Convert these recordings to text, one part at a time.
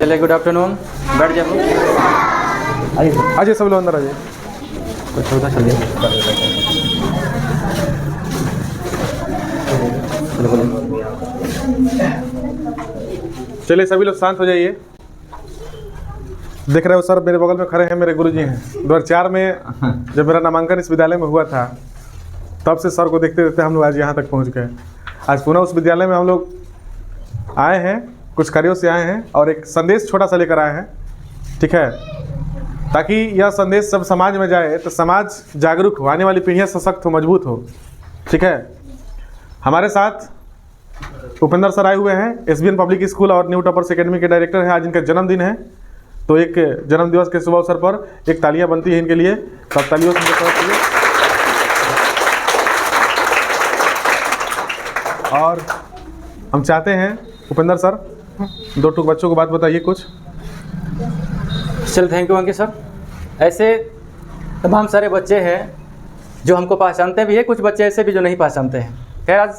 चलिए, good afternoon, बैठ जाओ। आइए सब लोग अंदर आइए। कुछ होगा चलिए। चलिए सभी लोग शांत हो जाइए। देख रहे हो सर मेरे बगल में खड़े हैं, मेरे गुरुजी हैं। 2004 में जब मेरा नामांकन इस विद्यालय में हुआ था, तब से सर को देखते देखते हम लोग आज यहाँ तक पहुँच गए। आज पुनः उस विद्यालय में हम लोग आए हैं, कुछ कार्यों से आए हैं और एक संदेश छोटा सा लेकर आए हैं, ठीक है, ताकि यह संदेश सब समाज में जाए तो समाज जागरूक हो, आने वाली पीढ़ियाँ सशक्त हो, मजबूत हो, ठीक है। हमारे साथ उपेंद्र सर आए हुए हैं, एसबीएन पब्लिक स्कूल और न्यू टॉपर्स एकेडमी के डायरेक्टर हैं। आज इनका जन्मदिन है, तो एक जन्म दिवस के शुभ अवसर पर एक तालियां बनती है इनके लिए, तो आप तालियों से स्वागत कीजिए। और हम चाहते हैं उपेंद्र सर दो टूक बच्चों को बात बताइए कुछ। चल, थैंक यू अंकित सर। ऐसे तमाम सारे बच्चे हैं जो हमको पहचानते भी है, कुछ बच्चे ऐसे भी जो नहीं पहचानते हैं। खैर, आज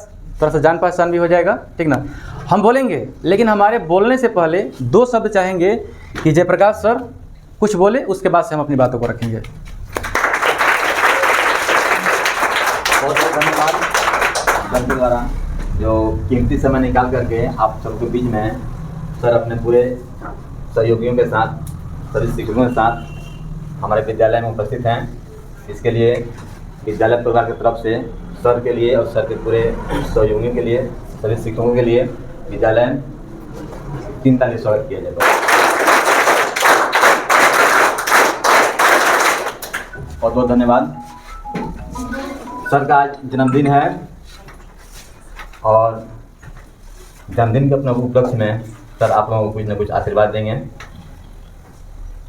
थोड़ा सा जान पहचान भी हो जाएगा, ठीक ना। हम बोलेंगे, लेकिन हमारे बोलने से पहले दो शब्द चाहेंगे कि जयप्रकाश सर कुछ बोले, उसके बाद से हम अपनी बातों को रखेंगे। बहुत बहुत धन्यवाद सर के द्वारा जो कीमती समय निकाल करके आप सबके बीच में सर अपने पूरे सहयोगियों के साथ, सभी शिक्षकों के साथ हमारे विद्यालय में उपस्थित हैं। इसके लिए विद्यालय परिवार की तरफ से सर के लिए और सर के पूरे सहयोगियों के लिए, सभी शिक्षकों के लिए विद्यालय 3 ताली स्वागत किया जाएगा। बहुत बहुत धन्यवाद। सर का आज जन्मदिन है और जन्मदिन के अपने उपलक्ष्य में सर आप लोगों को कुछ न कुछ आशीर्वाद देंगे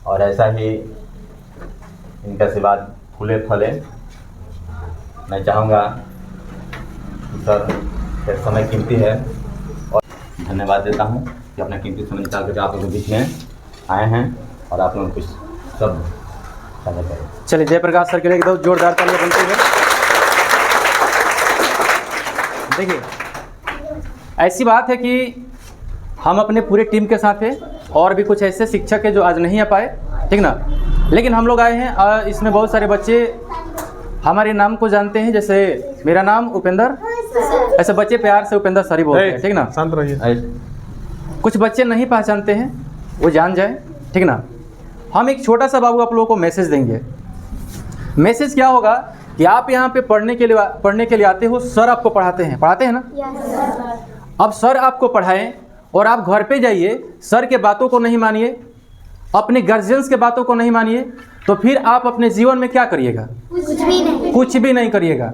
और ऐसा ही इनका आशीर्वाद फूले फले। मैं चाहूँगा कि सर का समय कीमती है और धन्यवाद देता हूँ कि अपना कीमती समय निकाल करके आप लोगों के बीच में आए हैं और आप लोगों को कुछ सब साझा करें। चलिए, जयप्रकाश सर के लिए एकदम जोरदार तालियां बनती है। देखिए, ऐसी बात है कि हम अपने पूरे टीम के साथ हैं और भी कुछ ऐसे शिक्षक हैं जो आज नहीं आ पाए, ठीक ना, लेकिन हम लोग आए हैं। इसमें बहुत सारे बच्चे हमारे नाम को जानते हैं, जैसे मेरा नाम उपेंद्र, ऐसे बच्चे प्यार से उपेंद्र सर ही बोलते हैं, ठीक ना। शांत रहिए। कुछ बच्चे नहीं पहचानते हैं, वो जान जाए, ठीक ना। हम एक छोटा सा बाबू आप लोगों को मैसेज देंगे। मैसेज क्या होगा कि आप यहाँ पे पढ़ने के लिए आते हो, सर आपको पढ़ाते हैं ना। अब सर आपको पढ़ाएं और आप घर पे जाइए, सर के बातों को नहीं मानिए, अपने गार्जियंस के बातों को नहीं मानिए, तो फिर आप अपने जीवन में क्या करिएगा? कुछ भी नहीं करिएगा।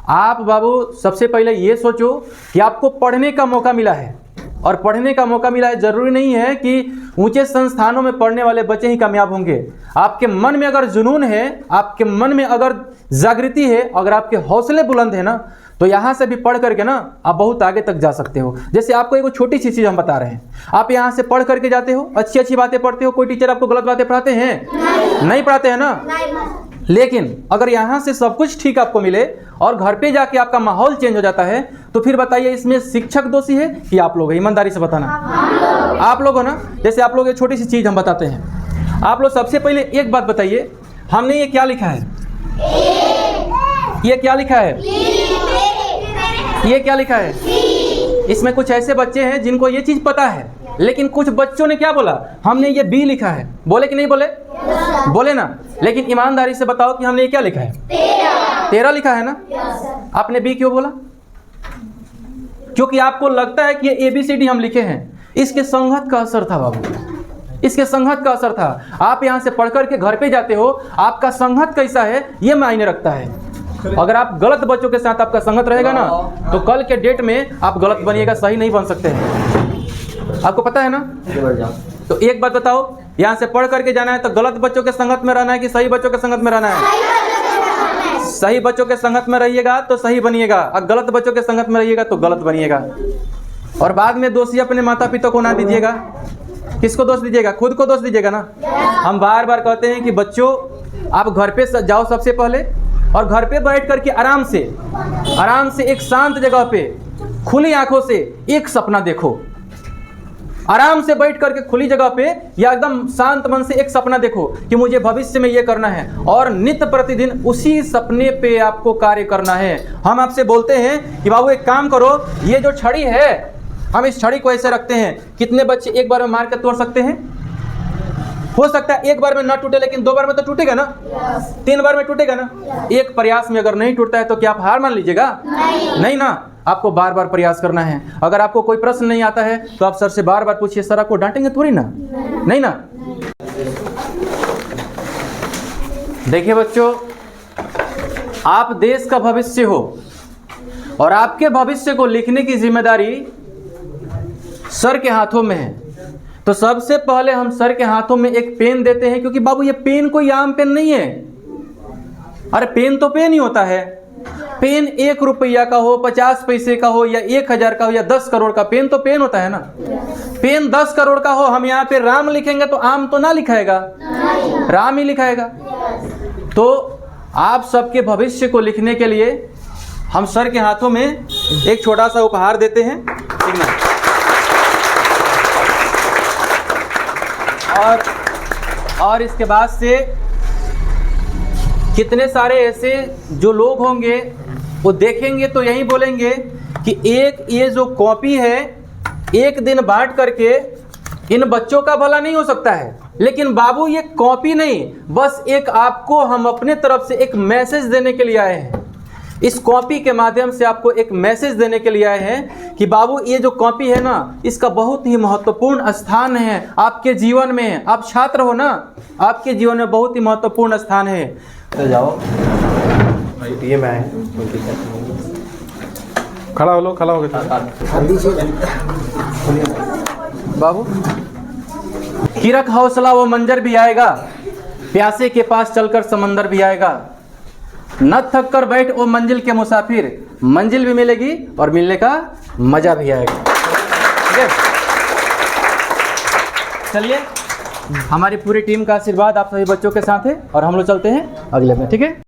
आप बाबू सबसे पहले ये सोचो कि आपको पढ़ने का मौका मिला है, और पढ़ने का मौका मिला है, ज़रूरी नहीं है कि ऊंचे संस्थानों में पढ़ने वाले बच्चे ही कामयाब होंगे। आपके मन में अगर जुनून है, आपके मन में अगर जागृति है, अगर आपके हौसले बुलंद है ना, तो यहाँ से भी पढ़ करके ना आप बहुत आगे तक जा सकते हो। जैसे आपको एक छोटी सी चीज़ हम बता रहे हैं, आप यहाँ से पढ़ करके जाते हो, अच्छी अच्छी बातें पढ़ते हो, कोई टीचर आपको गलत बातें पढ़ाते हैं? नहीं पढ़ाते हैं ना। लेकिन अगर यहाँ से सब कुछ ठीक आपको मिले और घर पे जाके आपका माहौल चेंज हो जाता है, तो फिर बताइए इसमें शिक्षक दोषी है कि आप लोग? ईमानदारी से बताना। आप लोग हो ना। जैसे आप लोग एक छोटी सी चीज़ हम बताते हैं, आप लोग सबसे पहले एक बात बताइए, हमने ये क्या लिखा है? ये क्या लिखा है? ये क्या लिखा है? इसमें कुछ ऐसे बच्चे हैं जिनको ये चीज़ पता है, लेकिन कुछ बच्चों ने क्या बोला? हमने ये बी लिखा है। बोले कि नहीं बोले? बोले ना। लेकिन ईमानदारी से बताओ कि हमने ये क्या लिखा है? 13 लिखा है ना। आपने बी क्यों बोला? क्योंकि आपको लगता है कि ये ABCD हम लिखे हैं। इसके संगत का असर था बाबू, इसके संगत का असर था। आप यहाँ से पढ़ करके घर पे जाते हो, आपका संगत कैसा है ये मायने रखता है। अगर आप गलत बच्चों के साथ आपका संगत रहेगा ना, तो कल के डेट में आप गलत बनिएगा, सही नहीं बन सकते हैं। आपको पता है ना। तो एक बात बताओ, यहाँ से पढ़ करके जाना है तो गलत बच्चों के संगत में रहना है कि सही बच्चों के संगत में रहना है? सही बच्चों के संगत में रहिएगा तो सही बनिएगा, और गलत बच्चों के संगत में रहिएगा तो गलत बनिएगा। और बाद में दोषी अपने माता पिता को ना दीजिएगा। किसको दोष दीजिएगा? खुद को दोष दीजिएगा ना। हम बार बार कहते हैं कि बच्चों आप घर पे जाओ सबसे पहले, और घर पे बैठ करके आराम से एक शांत जगह पे खुली आंखों से एक सपना देखो। आराम से बैठ करके खुली जगह पे या एकदम शांत मन से एक सपना देखो कि मुझे भविष्य में ये करना है, और नित्य प्रतिदिन उसी सपने पे आपको कार्य करना है। हम आपसे बोलते हैं कि बाबू एक काम करो, ये जो छड़ी है, हम इस छड़ी को ऐसे रखते हैं, कितने बच्चे एक बार में मार कर तोड़ सकते हैं? हो सकता है एक बार में ना टूटे, लेकिन 2 बार में तो टूटेगा ना, 3 बार में टूटेगा ना। एक प्रयास में अगर नहीं टूटता है तो क्या आप हार मान लीजिएगा? नहीं ना, आपको बार बार प्रयास करना है। अगर आपको कोई प्रश्न नहीं आता है तो आप सर से बार बार पूछिए, सर आपको डांटेंगे थोड़ी ना, नहीं ना। देखिए बच्चों, आप देश का भविष्य हो और आपके भविष्य को लिखने की जिम्मेदारी सर के हाथों में है। तो सबसे पहले हम सर के हाथों में एक पेन देते हैं, क्योंकि बाबू ये पेन कोई आम पेन नहीं है। अरे पेन तो पेन ही होता है। पेन 1 रुपया का हो, 50 पैसे का हो, या 1000 का हो, या 10 करोड़ का, पेन तो पेन होता है ना। पेन 10 करोड़ का हो, हम यहाँ पे राम लिखेंगे तो आम तो ना लिखाएगा, राम ही लिखाएगा। तो आप सबके भविष्य को लिखने के लिए हम सर के हाथों में एक छोटा सा उपहार देते हैं, ठीक ना। और इसके बाद से कितने सारे ऐसे जो लोग होंगे वो देखेंगे तो यही बोलेंगे कि एक ये जो कॉपी है, एक दिन बांट करके इन बच्चों का भला नहीं हो सकता है। लेकिन बाबू ये कॉपी नहीं, बस एक आपको हम अपने तरफ से एक मैसेज देने के लिए आए हैं। इस कॉपी के माध्यम से आपको एक मैसेज देने के लिए आए हैं कि बाबू ये जो कॉपी है ना, इसका बहुत ही महत्वपूर्ण स्थान है आपके जीवन में। आप छात्र हो ना, आपके जीवन में बहुत ही महत्वपूर्ण स्थान है। तो जाओ, ये मैं खड़ा हो लो, खड़ा हो गए बाबू। कि रख हौसला वो मंजर भी आएगा, प्यासे के पास चलकर समंदर भी आएगा। न थक कर बैठ ओ मंजिल के मुसाफिर, मंजिल भी मिलेगी और मिलने का मजा भी आएगा। ठीक है, चलिए, हमारी पूरी टीम का आशीर्वाद आप सभी बच्चों के साथ है और हम लोग चलते हैं अगले में। ठीक है।